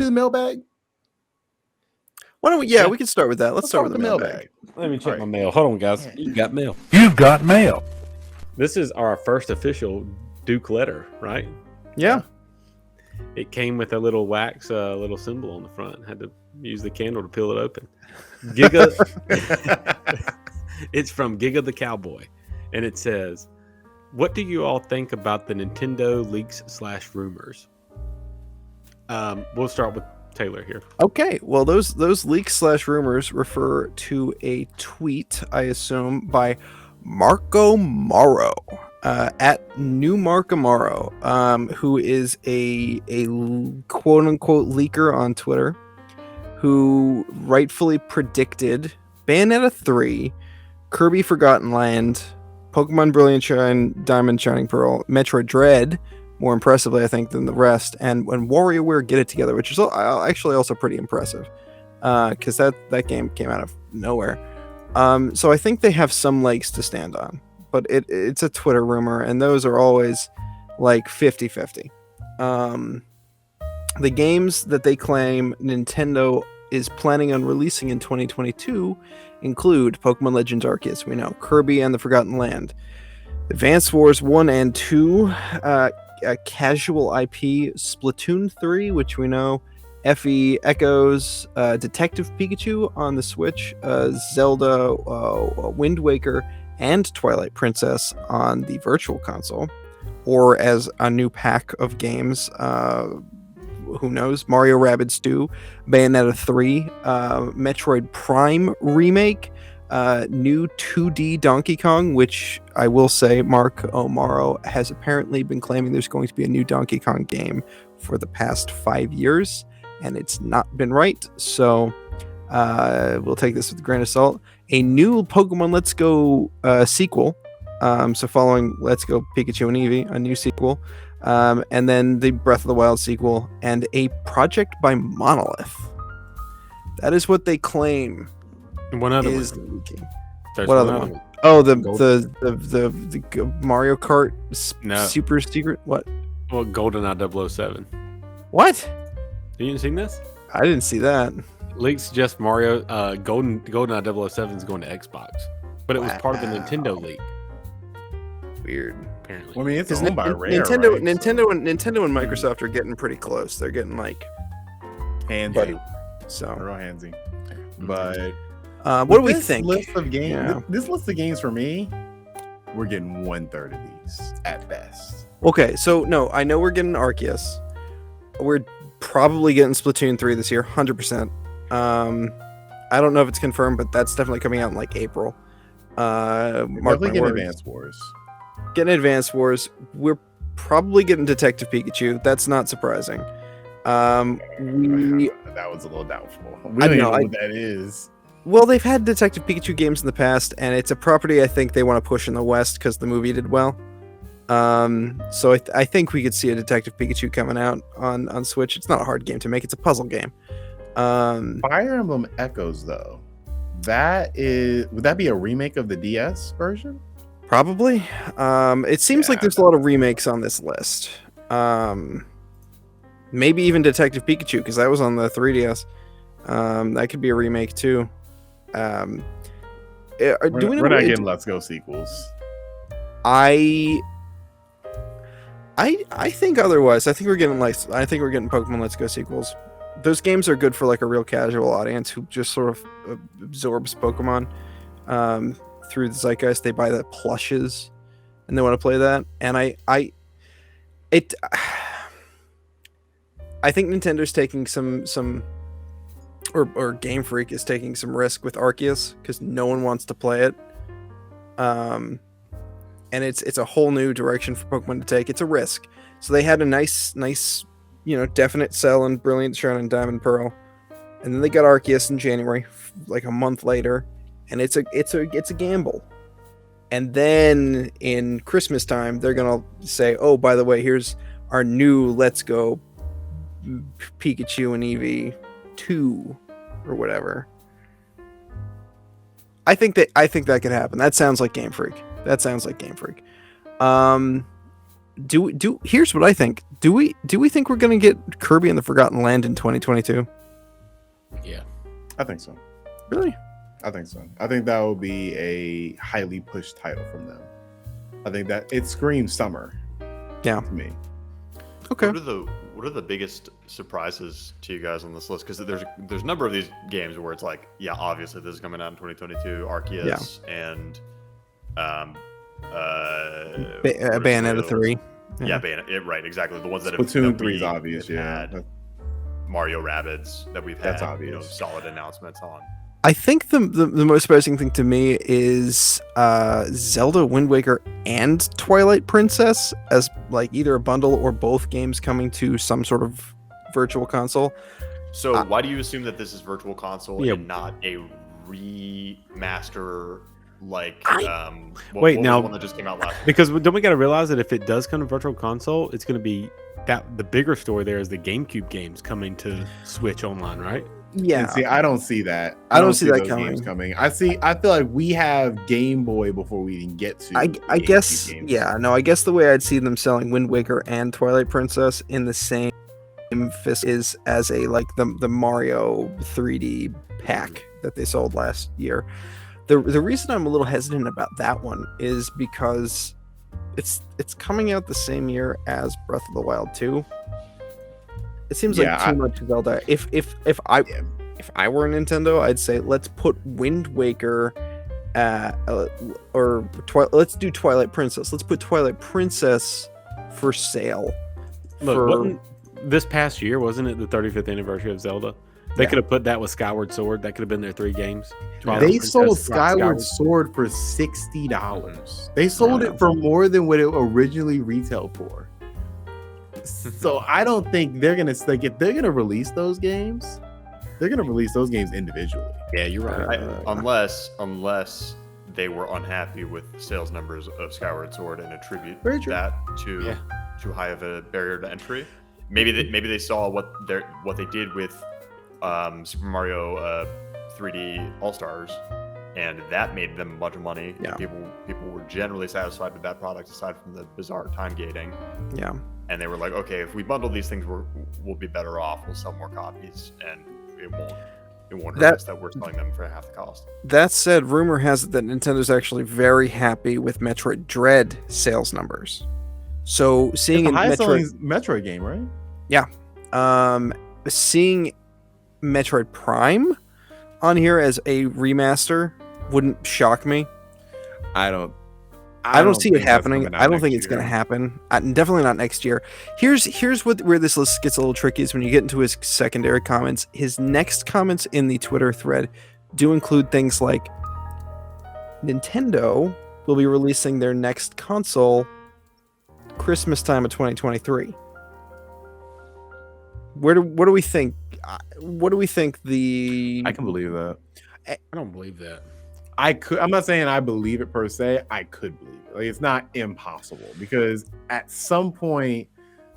do the mailbag? Why don't we? Yeah, we can start with that. Let's start with the mailbag. Let me check my mail. Hold on, guys. You got mail. You've got mail. This is our first official Duke letter, right? Yeah. It came with a little wax, little symbol on the front. Had to use the candle to peel it open. Giga. It's from Giga the Cowboy, and it says, "What do you all think about the Nintendo leaks / rumors?" We'll start with Taylor here. Okay. Well, those leaks / rumors refer to a tweet, I assume, by Marco Morrow. At New Marco Morrow, who is a quote unquote leaker on Twitter, who rightfully predicted Bayonetta 3, Kirby Forgotten Land, Pokemon Brilliant Diamond Shining Pearl, Metroid Dread, more impressively I think than the rest, and when WarioWare Get It Together, which is actually also pretty impressive, because that game came out of nowhere. So I think they have some legs to stand on. But it's a Twitter rumor, and those are always like 50-50. The games that they claim Nintendo is planning on releasing in 2022 include Pokemon Legends Arceus, we know, Kirby and the Forgotten Land, Advance Wars 1 and 2, a casual IP, Splatoon 3, which we know, FE Echoes, Detective Pikachu on the Switch, Zelda, Wind Waker, and Twilight Princess on the Virtual Console, or as a new pack of games, who knows, Mario Rabbids 2, Bayonetta 3, Metroid Prime Remake, new 2D Donkey Kong, which I will say Mark O'Morrow has apparently been claiming there's going to be a new Donkey Kong game for the past 5 years, and it's not been right, so we'll take this with a grain of salt. A new Pokemon Let's Go sequel, so following Let's Go Pikachu and Eevee, a new sequel, and then the Breath of the Wild sequel, and a project by Monolith. That is what they claim. And one other is one. What other one? Oh, the Mario Kart super secret. What? Well, GoldenEye 007. What? You didn't see this? I didn't see that. Leaks suggest Mario GoldenEye 007 is going to Xbox, but it was part of the Nintendo leak. Weird. Apparently, Well, I mean, it's owned by Rare, Nintendo, right? Nintendo and Microsoft are getting pretty close. They're getting like Handsy. so. Real handsy. But what do we this think? List of games, Yeah. This list of games for me, we're getting 1/3 of these at best. Okay, so no, I know we're getting Arceus. We're probably getting Splatoon 3 this year, 100%. I don't know if it's confirmed, but that's definitely coming out in like April. Definitely getting Advance Wars. Getting Advance Wars. We're probably getting Detective Pikachu. That's not surprising. That was a little doubtful. We I don't even know, know what that is. Well, they've had Detective Pikachu games in the past, and it's a property I think they want to push in the West because the movie did well. So I think we could see a Detective Pikachu coming out on Switch. It's not a hard game to make. It's a puzzle game. Fire Emblem Echoes, though, would that be a remake of the DS version? Probably. It seems like there's a lot of remakes on this list. Maybe even Detective Pikachu, because that was on the 3DS. That could be a remake too. We're not getting Let's Go sequels. I think otherwise. I think we're getting Pokemon Let's Go sequels. Those games are good for like a real casual audience who just sort of absorbs Pokemon through the zeitgeist. They buy the plushes and they want to play that. And I think Nintendo's taking some or Game Freak is taking some risk with Arceus because no one wants to play it. And it's a whole new direction for Pokemon to take. It's a risk. So they had a nice, definite sell in Brilliant Shining Diamond Pearl, and then they got Arceus in January, like a month later, and it's a gamble. And then in Christmas time, they're gonna say, "Oh, by the way, here's our new Let's Go Pikachu and Eevee 2 or whatever." I think that could happen. That sounds like Game Freak. Here's what I think. Do we think we're gonna get Kirby and the Forgotten Land in 2022? Yeah. I think so. Really? I think so. I think that will be a highly pushed title from them. I think that it screams summer. Yeah. To me. Okay. What are the biggest surprises to you guys on this list? Because there's a number of these games where it's like, yeah, obviously this is coming out in 2022. Arceus and Bayonetta 3. Yeah, Bayonetta. Right, exactly. The ones that Splatoon 3 is obvious. Yeah. Had Mario Rabbids that we've had. That's obvious. Solid announcements on. I think the most surprising thing to me is Zelda, Wind Waker, and Twilight Princess as like either a bundle or both games coming to some sort of virtual console. So why do you assume that this is virtual console Yeah. and not a remaster like Wait, what now- was the one that just came out last week? Because don't we got to realize that if it does come to virtual console, it's going to be that the bigger story there is the GameCube games coming to Switch online, right? Yeah. And see, I don't see that. I don't see that those games coming. I feel like we have Game Boy before we even get to. I GameCube guess, games. yeah, no, I guess the way I'd see them selling Wind Waker and Twilight Princess in the same fist is as a like the Mario 3D pack that they sold last year. The reason I'm a little hesitant about that one is because it's coming out the same year as Breath of the Wild 2. It seems like too much Zelda. If I were Nintendo, I'd say let's put Wind Waker let's do Twilight Princess. Let's put Twilight Princess for sale. Look, wasn't this past year, wasn't it the 35th anniversary of Zelda? They could have put that with Skyward Sword. That could have been their 3 games. Twilight They Princess, sold Rock Skyward Sword for $60. They sold it for more than what it originally retailed for. So I don't think they're gonna like if they're gonna release those games, they're gonna release those games individually. Yeah, you're right. Unless they were unhappy with the sales numbers of Skyward Sword and attribute Very true. that to too high of a barrier to entry. Maybe they saw what they did with Super Mario 3D All Stars, and that made them a bunch of money. Yeah. People were generally satisfied with that product, aside from the bizarre time gating. Yeah. And they were like, okay, if we bundle these things, we'll be better off. We'll sell more copies, and it won't hurt us that we're selling them for half the cost. That said, rumor has it that Nintendo's actually very happy with Metroid Dread sales numbers. So seeing It's the highest Metroid, selling Metroid game, right? seeing Metroid Prime on here as a remaster wouldn't shock me. I don't see it think that's happening. coming out I don't next think it's going to year. happen. Definitely not next year. Here's where this list gets a little tricky is when you get into his secondary comments. His next comments in the Twitter thread do include things like Nintendo will be releasing their next console Christmas time of 2023. What do we think? What do we think the? I can believe that. I don't believe that. I'm not saying I believe it per se. I could believe it. Like it's not impossible because at some point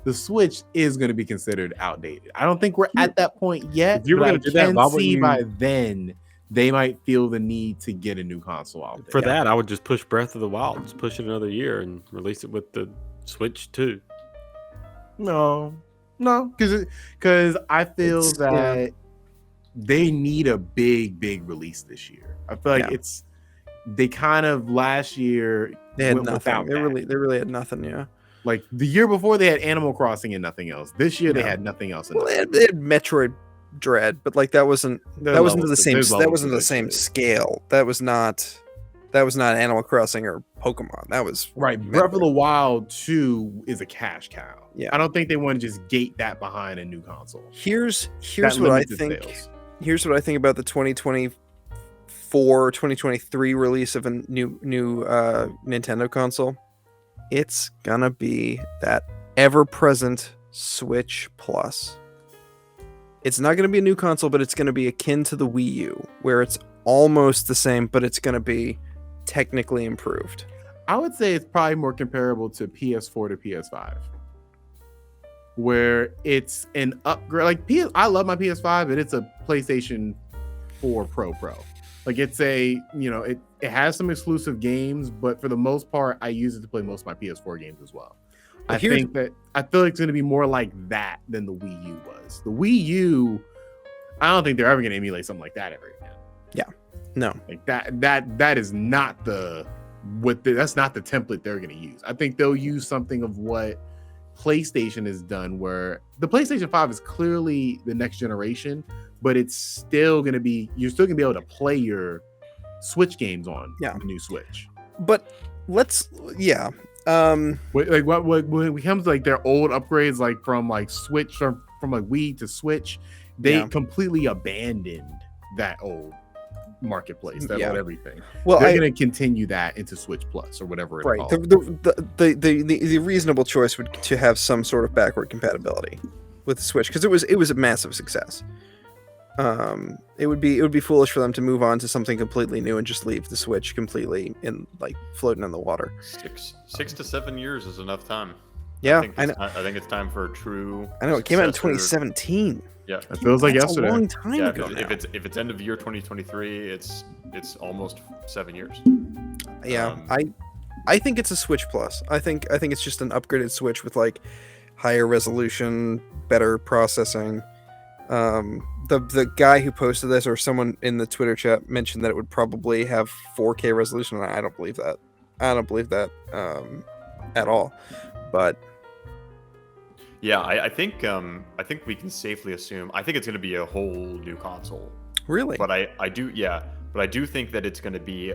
the Switch is going to be considered outdated. I don't think we're at that point yet. If you were but I gonna do that, can why wouldn't see you- by then they might feel the need to get a new console out there. For that, I would just push Breath of the Wild, just push it another year and release it with the Switch too. No, because I feel that they need a big release this year. I feel like they kind of last year They had went nothing. without They that. really had nothing. Yeah. Like the year before they had Animal Crossing and nothing else. This year they had nothing else. Well, they had Metroid Dread, but like that wasn't the same. That wasn't the same scale. That was not Animal Crossing or Pokemon. That was Right. Breath of the Wild 2 is a cash cow. Yeah. I don't think they want to just gate that behind a new console. Here's That what I limits its think. sales. Here's what I think about the 2023 release of a new Nintendo console. It's gonna be that ever-present Switch Plus. It's not gonna be a new console, but it's gonna be akin to the Wii U, where it's almost the same, but it's gonna be technically improved. I would say it's probably more comparable to PS4 to PS5, where it's an upgrade. Like I love my PS5, but it's a PlayStation 4 Pro. Like it's it has some exclusive games, but for the most part, I use it to play most of my PS4 games as well. I feel like it's going to be more like that than the Wii U was. The Wii U, I don't think they're ever going to emulate something like that ever again. Yeah, no, like that is not that's not the template they're going to use. I think they'll use something of what PlayStation has done, where the PlayStation 5 is clearly the next generation, but it's still going to be, you're still going to be able to play your Switch games on the new Switch. But when it comes to like their old upgrades, like from like Switch from like Wii to Switch, they completely abandoned that old marketplace, that old everything. Well, they're going to continue that into Switch Plus or whatever. Right. The reasonable choice would to have some sort of backward compatibility with the Switch, because it was a massive success. It would be foolish for them to move on to something completely new and just leave the Switch completely in like floating in the water. 6 to 7 years is enough time. Yeah, I think it's time for a true. I know it came out in 2017. Yeah, it feels like yesterday. A long time ago. If it's end of year 2023, it's almost 7 years. Yeah, I think it's a Switch Plus. I think it's just an upgraded Switch with like higher resolution, better processing. The guy who posted this, or someone in the Twitter chat, mentioned that it would probably have 4K resolution, and I don't believe that. I don't believe that at all. But yeah, I think we can safely assume. I think it's going to be a whole new console. Really? But I do think that it's going to be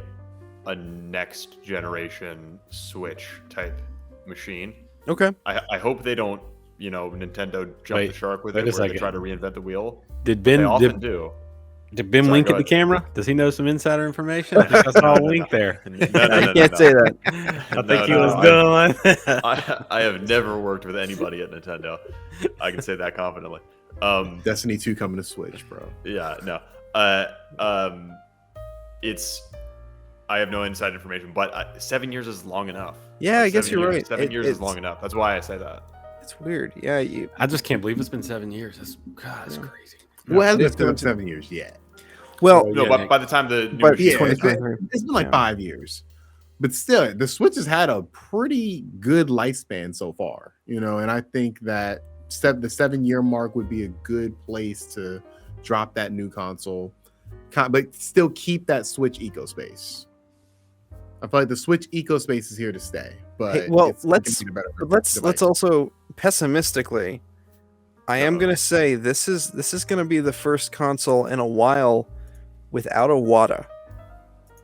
a next generation Switch type machine. Okay. I hope they don't, Nintendo jump the shark with it, where they try to reinvent the wheel. Did Ben do? Did Ben wink at the camera? Does he know some insider information? I think I saw a wink there. I can't say that. I think he was doing. I have never worked with anybody at Nintendo. I can say that confidently. Destiny 2 coming to Switch, bro. Yeah, no. I have no inside information, but 7 years is long enough. Yeah, I guess you're right. 7 years is long enough. That's why I say that. It's weird. Yeah, I just can't believe it's been 7 years. That's crazy. Well, it hasn't been 7 years yet. Well, no, but by the time the new it's been like 5 years. But still, the Switch has had a pretty good lifespan so far, and I think that the 7 year mark would be a good place to drop that new console, but still keep that Switch ecospace. I feel like the Switch ecospace is here to stay. But let's also pessimistically, I am gonna say this is gonna be the first console in a while without a Wada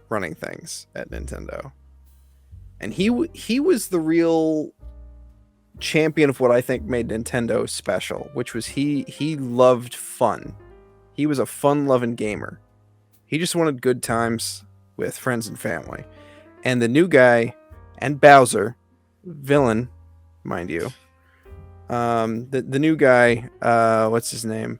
running things at Nintendo, and he was the real champion of what I think made Nintendo special, which was he loved fun. He was a fun-loving gamer. He just wanted good times with friends and family. And the new guy, and Bowser, villain, mind you, the new guy, what's his name?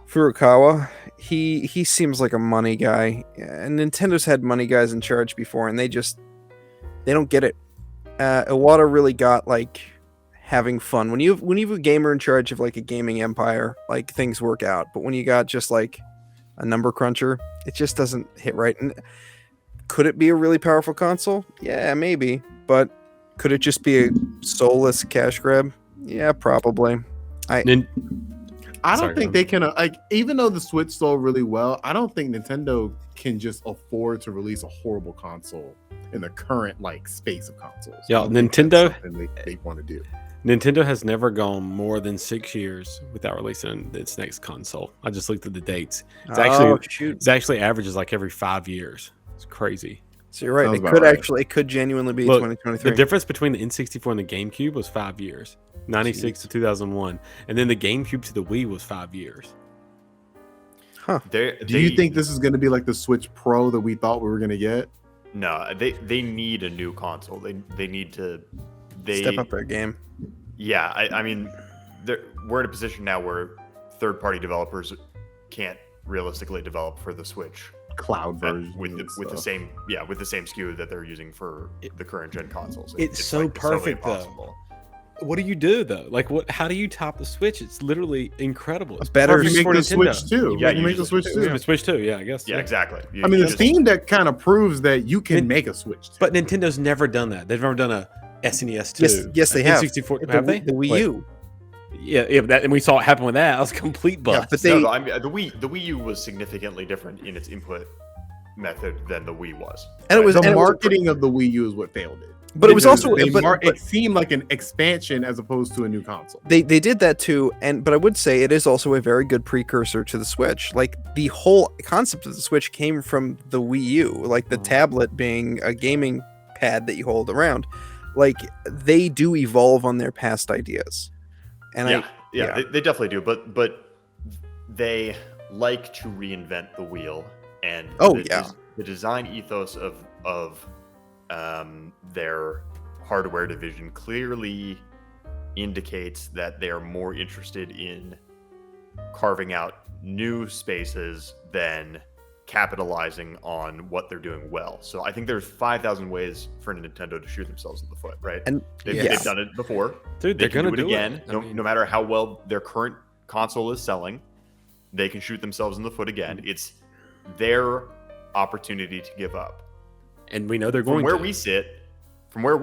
Furukawa. He seems like a money guy. And Nintendo's had money guys in charge before, and they don't get it. Iwata really got like having fun. When you have a gamer in charge of like a gaming empire, like things work out. But when you got just like a number cruncher, it just doesn't hit right. And could it be a really powerful console? Yeah, maybe. But could it just be a soulless cash grab? Yeah, probably. I don't think they can even though the Switch sold really well, I don't think Nintendo can just afford to release a horrible console in the current like space of consoles. Yeah, Nintendo they want to do. Nintendo has never gone more than 6 years without releasing its next console. I just looked at the dates. It's actually averages like every 5 years. It's crazy. So you're right. It could genuinely be 2023. The difference between the N64 and the GameCube was 5 years. 96 to 2001. And then the GameCube to the Wii was 5 years. Huh. Do you think this is going to be like the Switch Pro that we thought we were going to get? No, they need a new console. They need to step up their game. Yeah, I mean, we're in a position now where third-party developers can't realistically develop for the Switch cloud version with the same SKU that they're using for the current gen consoles. It's so like, perfect though. What do you do though? Like how do you top the Switch? It's literally incredible. It's better. You make the Switch too. Yeah, you make the Switch too. Switch too. Yeah, I guess. Yeah, exactly. The Steam Deck kind of proves that you can make a Switch too. But Nintendo's never done that. They've never done SNES too. Yes, they have. N64, The, have they? the Wii Wait, U. Yeah, and we saw it happen with that. It was a complete Yeah, bust. but they. No, I mean, the Wii U was significantly different in its input method than the Wii was. And it was The and it was- marketing of the Wii U is what failed it. but it was Because also. But it seemed like an expansion as opposed to a new console. they did that too, but I would say it is also a very good precursor to the Switch. Like the whole concept of the Switch came from the Wii U, like the tablet being a gaming pad that you hold around. Like they do evolve on their past ideas, and yeah. They definitely do. But they like to reinvent the wheel, and the design ethos of their hardware division clearly indicates that they are more interested in carving out new spaces than capitalizing on what they're doing well. So I think there's 5,000 ways for Nintendo to shoot themselves in the foot, right? And they've done it before. Dude, They they're can gonna do it do again. it. No matter how well their current console is selling, they can shoot themselves in the foot again. It's their opportunity to give up. And we know they're going From where to. we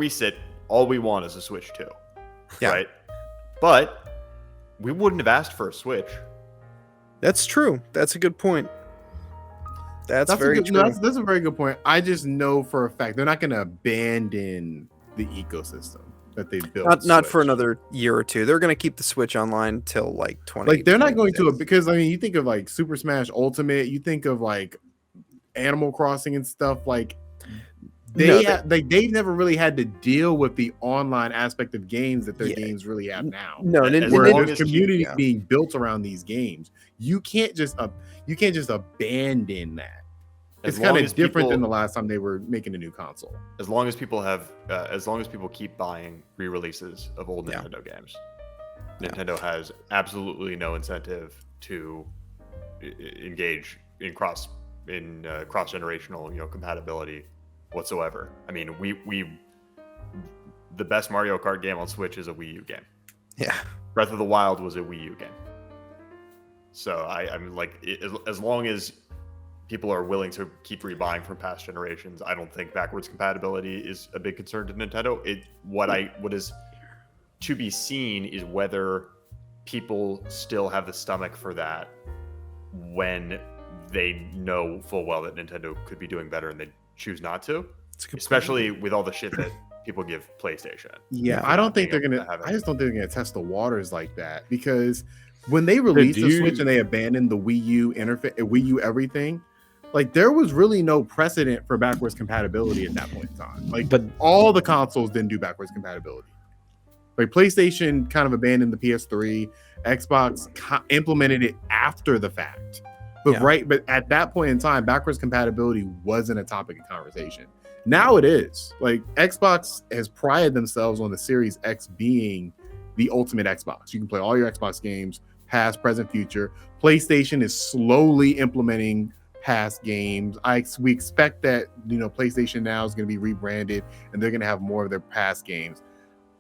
sit, all we want is a Switch 2. Yeah. Right? But we wouldn't have asked for a Switch. that's true. That's a good point. That's very true. That's a very good point. I just know for a fact they're not going to abandon the ecosystem that they built. Not for Switch. another year or two. They're going to keep the Switch online till like 20. Like they're not going to, because I mean, you think of like Super Smash Ultimate, you think of like Animal Crossing and stuff. Like they've never really had to deal with the online aspect of games that their games really have now. No, As where long there's as community being built around these games. You can't just abandon that. It's kind of different than the last time they were making a new console. As long as people keep buying re-releases of old Nintendo games, Nintendo has absolutely no incentive to engage in cross-generational, compatibility whatsoever. I mean, the best Mario Kart game on Switch is a Wii U game. Yeah. Breath of the Wild was a Wii U game. So I'm like, as long as people are willing to keep rebuying from past generations, I don't think backwards compatibility is a big concern to Nintendo. What is to be seen is whether people still have the stomach for that when they know full well that Nintendo could be doing better and they choose not to. Especially with all the shit that people give PlayStation. Yeah, I don't think they're gonna. I just don't think they're gonna test the waters like that, because when they released the Switch and they abandoned the Wii U interface, Wii U everything, like there was really no precedent for backwards compatibility at that point in time. Like, but all the consoles didn't do backwards compatibility. Like PlayStation kind of abandoned the PS3, Xbox implemented it after the fact. But at that point in time, backwards compatibility wasn't a topic of conversation. Now it is. Like Xbox has prided themselves on the Series X being the ultimate Xbox. You can play all your Xbox games, past, present, future. PlayStation is slowly implementing past games. We expect that PlayStation Now is going to be rebranded and they're going to have more of their past games.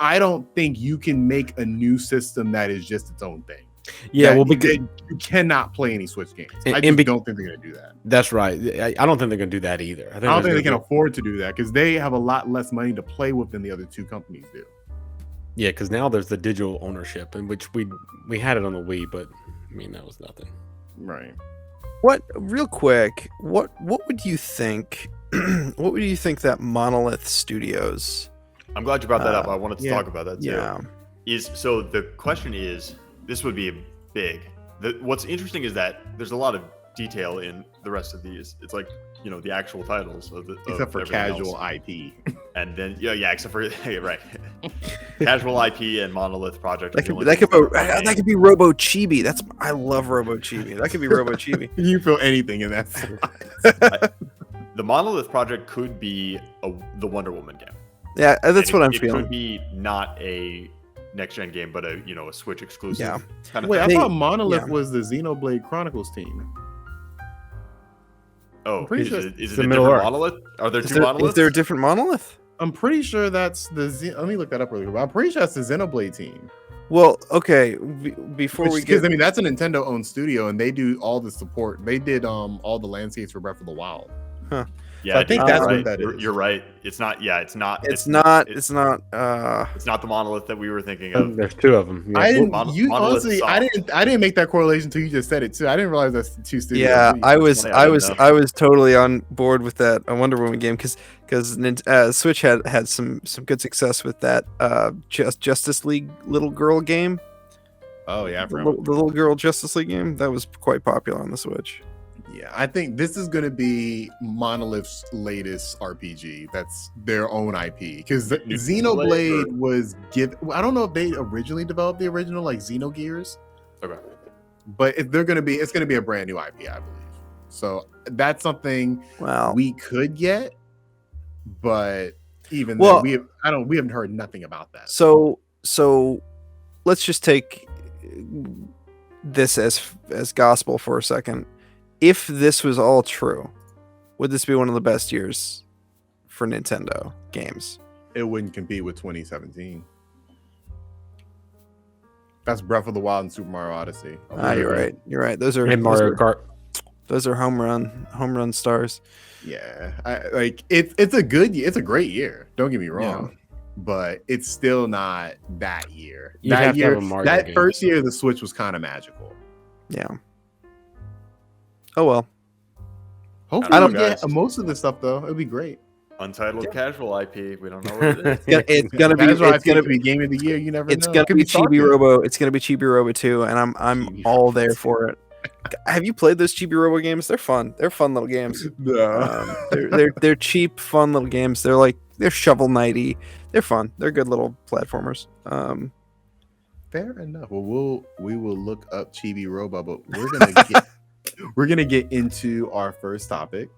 I don't think you can make a new system that is just its own thing. Yeah, you cannot play any Switch games. I don't think they're going to do that. That's right. I don't think they're going to do that either. I don't think they can afford to do that because they have a lot less money to play with than the other two companies do. Yeah, because now there's the digital ownership, in which we had it on the Wii, but I mean that was nothing. Right. Real quick, what would you think? What would you think that Monolith Studios? I'm glad you brought that up. I wanted to talk about that too. Yeah. So the question is, this would be big. What's interesting is that there's a lot of detail in the rest of these. It's like, the actual titles of except for casual else. IP. And then except for right. Casual IP and Monolith Project. That could be Robo Chibi. I love Robo Chibi. That could be Robo Chibi. You feel anything in that? The Monolith Project could be the Wonder Woman game. Yeah, that's what I'm feeling. It could be not a next gen game, but a Switch exclusive. Yeah. Kind of Wait, thing. I thought Monolith was the Xenoblade Chronicles team. Oh, pretty sure is it a different monolith? Are there two monoliths? Is there a different monolith? I'm pretty sure that's let me look that up really quick. I'm pretty sure that's the Xenoblade team. Well, okay. Because I mean that's a Nintendo-owned studio, and they do all the support. They did all the landscapes for Breath of the Wild. Huh. Yeah, So I think dude, that's you're what right. that You're, is. you're right. It's not. Yeah, it's not. It's not. It's not the monolith that we were thinking of. There's two of them. Yeah. I didn't. Monolith Honestly, I soft. didn't. I didn't make that correlation until you just said it too. I didn't realize that's the two studios. Yeah, I was, funny, I didn't was, know. I was totally on board with that Wonder Woman game because Switch had some good success with that Justice League little girl game. Oh yeah, I The forgot. little girl Justice League game that was quite popular on the Switch. Yeah, I think this is going to be Monolith's latest RPG. That's their own IP because Xenoblade was I don't know if they originally developed the original like Xenogears, Okay. but if they're going to be, it's going to be a brand new IP, I believe. So that's something Wow. we could get, but even Well- then, we haven't heard nothing about that. So let's just take this as gospel for a second. If this was all true, would this be one of the best years for Nintendo games? It wouldn't compete with 2017. That's Breath of the Wild and Super Mario Odyssey. You're right. You're right. Those are And Mario Kart. Those are home run stars. Yeah, it's a great year. Don't get me wrong, but it's still not that year. You'd that have to year, have a Mario that game. first year, the Switch was kind of magical. Yeah. Oh well. Hopefully, I we don't know, get guys. most of this stuff though. It'd be great. Untitled casual IP. We don't know what it is. It's gonna be. That's why It's gonna be game of the year. You never It's know. gonna It could be Star Chibi Kid. Robo. It's gonna be Chibi Robo 2, and I'm Chibi all Robo there 2. for it. Have you played those Chibi Robo games? They're fun. They're fun little games. No. They're cheap, fun little games. They're Shovel Knighty. They're fun. They're good little platformers. Fair enough. Well, we will look up Chibi Robo, but we're gonna get into our first topic.